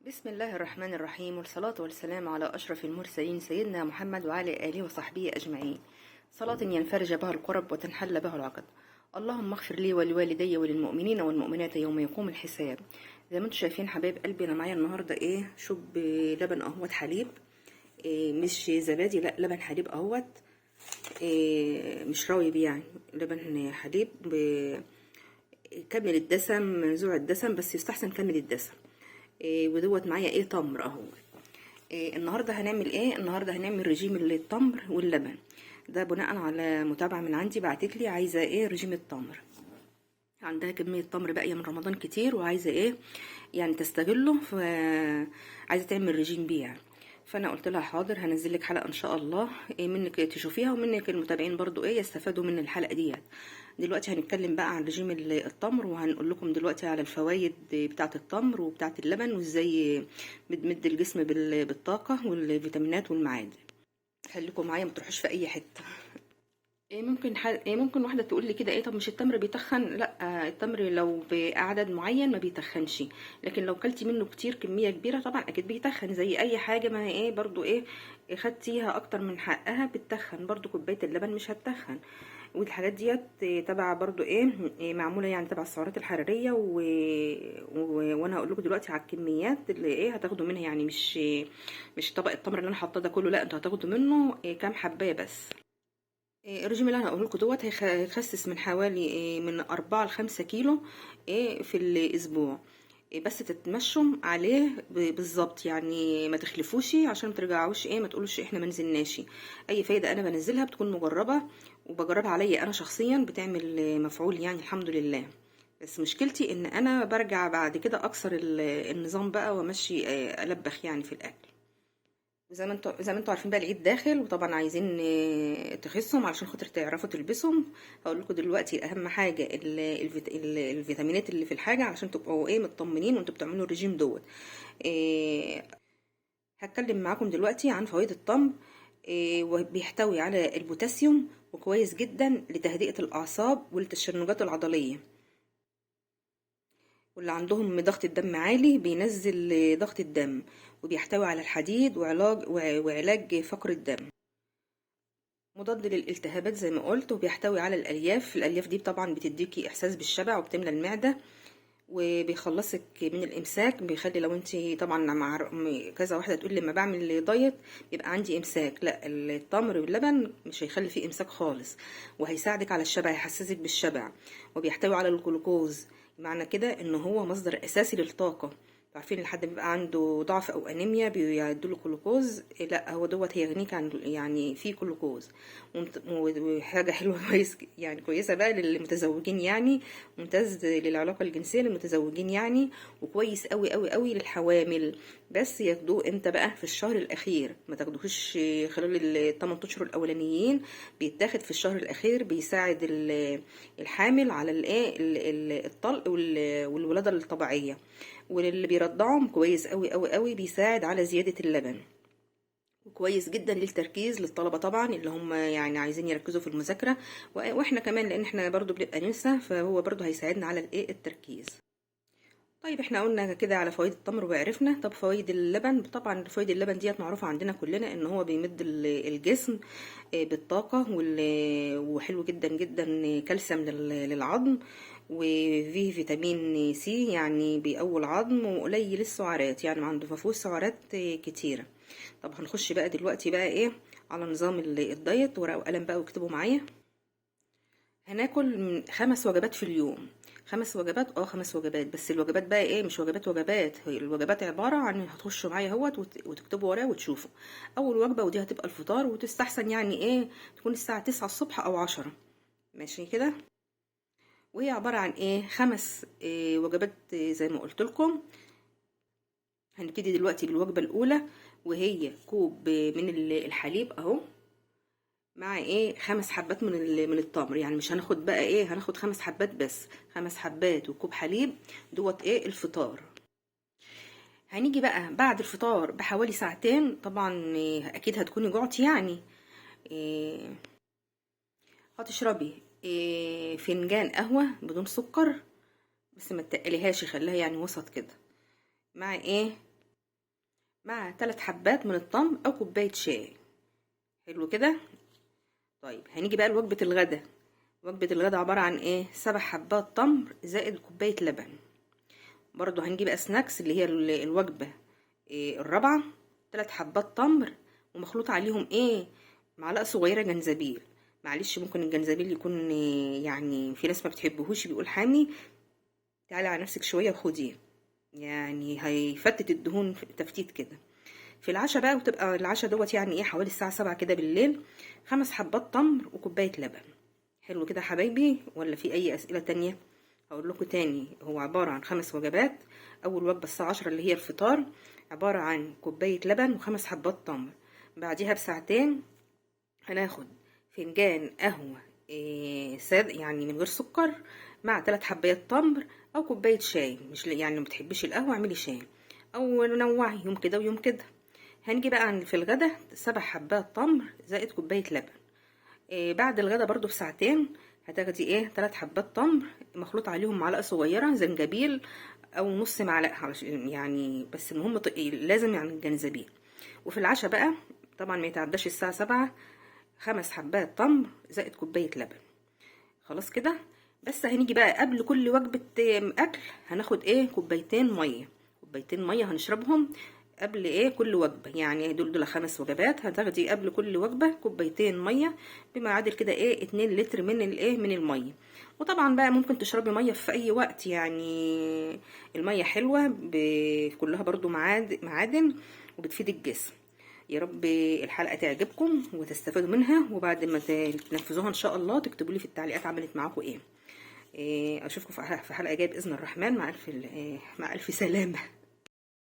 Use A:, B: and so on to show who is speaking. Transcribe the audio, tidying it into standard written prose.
A: بسم الله الرحمن الرحيم، والصلاة والسلام على أشرف المرسلين سيدنا محمد وعلى آله وصحبه أجمعين. صلاة ينفرج بها الكرب وتنحل بها العقد. اللهم اغفر لي ولوالدي وللمؤمنين والمؤمنات يوم يقوم الحساب. زي ما انتم شايفين حبايب قلبي، انا معايا النهارده شوب لبن اهوت حليب، مش زبادي، لا لبن حليب اهوت، مش رايب يعني، لبن حليب كامل الدسم، منزوع الدسم، بس يستحسن كامل الدسم. ودوت معايا تمر اهو. النهارده هنعمل النهارده هنعمل رجيم التمر واللبن. ده بناء على متابعه من عندي، بعتت لي عايزه رجيم التمر. عندها كميه تمر باقيه من رمضان كتير، وعايزه يعني تستغله، عايزه تعمل رجيم بيه يعني. فانا قلت لها حاضر، هنزل لك حلقه ان شاء الله منك تشوفيها، ومنك المتابعين برضو يستفادوا من الحلقه ديت. دلوقتي هنتكلم بقى عن رجيم التمر، وهنقول لكم دلوقتي على الفوائد بتاعه التمر وبتاعه اللبن، وازاي بتمد الجسم بالطاقه والفيتامينات والمعادن. خليكم معايا، ما تروحوش في اي حته. ممكن واحده تقول لي كده طب مش التمر بيتخن؟ لا، التمر لو بعدد معين ما بيتخنش، لكن لو كلتي منه كتير كميه كبيره طبعا اكيد بيتخن، زي اي حاجه، ما برضو خدتيها اكتر من حقها بتتخن. برضو كوبايه اللبن مش هتتخن، والحاجات ديت تبع برضو معموله يعني تبع السعرات الحراريه وانا هقول لكم دلوقتي على الكميات اللي هتاخدوا منها، يعني مش طبق التمر اللي انا حاطاه ده كله، لا انتوا هتاخدوا منه كام حبايه بس. الرجيم اللي انا هقوله لكم دوت هيخسس من حوالي من 4 ل5 كيلو في الاسبوع. بس تتمشوا عليه بالظبط، يعني ما تخلفوش عشان ما ترجعوش ما تقولوش احنا ما نزلناش. اي فايده انا بنزلها بتكون مجربه، وبجربها عليا انا شخصيا، بتعمل مفعول يعني الحمد لله. بس مشكلتي ان انا برجع بعد كده اكسر النظام بقى، وامشي البخ يعني في الاكل. زي ما انتوا عارفين بقى، العيد داخل، وطبعا عايزين تخسهم علشان خاطر تعرفوا تلبسهم. هقول لكم دلوقتي اهم حاجه الفيتامينات اللي في الحاجه، علشان تبقوا مطمنين وانتوا بتعملوا الرجيم دوت. إيه، هتكلم معاكم دلوقتي عن فوائد التمر. وبيحتوي على البوتاسيوم، وكويس جدا لتهدئه الاعصاب والتشنجات العضليه. واللي عندهم ضغط الدم عالي بينزل ضغط الدم. وبيحتوي على الحديد وعلاج فقر الدم. مضاد للالتهابات زي ما قلت، وبيحتوي على الالياف دي طبعا بتديكي احساس بالشبع وبتملى المعده، وبيخلصك من الامساك. بيخلي لو انت طبعا مع كذا واحده تقول لما بعمل دايت بيبقى عندي امساك، لا التمر واللبن مش هيخلي فيه امساك خالص، وهيساعدك على الشبع، هيحسسك بالشبع. وبيحتوي على الجلوكوز، معنى كده ان هو مصدر اساسي للطاقه. عارفين الحد بيبقى عنده ضعف او انيميا بيدوله جلوكوز، لا هو دوت هيغنيك عن يعني فيه جلوكوز. وحاجه حلوه يعني كويسه بقى للمتزوجين يعني، ممتاز للعلاقه الجنسيه للمتزوجين يعني، وكويس قوي قوي قوي للحوامل. بس ياخدوه امتى بقى؟ في الشهر الاخير، ما تاخدوهوش خلال ال8 اشهر الاولانيين. بيتاخد في الشهر الاخير، بيساعد الحامل على الطلق والولاده الطبيعيه. واللي بيرضعهم كويس قوي قوي قوي، بيساعد على زياده اللبن. وكويس جدا للتركيز للطلبه طبعا اللي هم يعني عايزين يركزوا في المذاكره، واحنا كمان لان احنا برضو بنبقى ننسى، فهو برضو هيساعدنا على التركيز. طيب احنا قلنا كده على فوائد التمر وعرفنا. طب فوائد اللبن، طبعا فوائد اللبن ديت معروفه عندنا كلنا، ان هو بيمد الجسم بالطاقه، وحلو جدا جدا كالسيوم للعظم، وفيه فيتامين سي يعني بيقوي العظم، وقليل السعرات، يعني ما عنده مفهوش سعرات كتيره. طب هنخش بقى دلوقتي بقى على نظام الدايت. ورقه وقلم بقى واكتبوا معايا. هناكل من 5 وجبات في اليوم. 5 وجبات، 5 وجبات، بس الوجبات بقى مش وجبات، هي الوجبات عبارة عن هتخشوا معايا اهوت وتكتبوا ورايا وتشوفوا. اول وجبة ودي هتبقى الفطار، وتستحسن يعني تكون الساعة 9 الصبح او 10، ماشي كده. وهي عبارة عن 5 وجبات زي ما قلت لكم. هنبتدي دلوقتي بالوجبة الاولى، وهي كوب من الحليب اهو، مع 5 حبات من التمر. يعني مش هناخد بقى هناخد 5 حبات بس، 5 حبات وكوب حليب دوت الفطار. هنيجي بقى بعد الفطار بحوالي ساعتين، طبعا اكيد هتكوني جوعتي يعني. إيه، هتشربي فنجان قهوة بدون سكر، بس ما تقليهاش، خليها يعني وسط كده، مع مع 3 حبات من التمر او كوبايه شاي. حلو كده. طيب هنيجي بقى لوجبه الغدا. وجبه الغدا عباره عن ايه؟ 7 حبات تمر زائد كوبايه لبن. برضو هنجيب بقى سناكس اللي هي الوجبه الرابعه. 3 حبات تمر ومخلوط عليهم ايه؟ معلقه صغيره جنزبيل. معلش ممكن الجنزبيل يكون يعني في ناس ما بتحبهوش بيقول حامي، تعالي على نفسك شويه وخديه، يعني هيفتت الدهون تفتيت كده. في العشاء بقى، وتبقى العشاء دوت يعني ايه حوالي الساعه 7 كده بالليل. 5 حبات تمر وكوبايه لبن. حلو كده يا حبايبي، ولا في اي اسئله تانية؟ هقول لكم تاني، هو عباره عن 5 وجبات. اول وجبه الساعه 10 اللي هي الفطار، عباره عن كوبايه لبن و5 حبات تمر. بعديها بساعتين هناخد فنجان قهوة ساد يعني من غير سكر، مع 3 حبايات تمر او كوباية شاي. مش يعني ما بتحبيش القهوة اعملي شاي، او نوعي يوم كده ويوم كده. هنجي بقى في الغدا 7 حبات تمر زائد كوباية لبن. بعد الغدا برضو بساعتين هتاخدي 3 حبات تمر مخلوط عليهم معلقة صغيرة زنجبيل او نص معلقة، يعني بس المهم لازم يعني الجنزبيل. وفي العشاء بقى طبعا ما يتعداش الساعة 7، 5 حبات تمر زائد كوباية لبن. خلاص كده. بس هنيجي بقى قبل كل وجبة أكل هناخد كوبايتين مية. كوبايتين مية هنشربهم قبل كل وجبة، يعني دول 5 وجبات، هتاخدي قبل كل وجبة كوبايتين مية، بما يعادل كده 2 لتر من من المية. وطبعا بقى ممكن تشربي مية في أي وقت، يعني المية حلوة كلها برضو معادن وبتفيد الجسم. يا رب الحلقة تعجبكم وتستفادوا منها، وبعد ما تنفذوها ان شاء الله تكتبوا لي في التعليقات عملت معاكم ايه. اشوفكم في حلقة جاية باذن الرحمن. مع الف سلامة.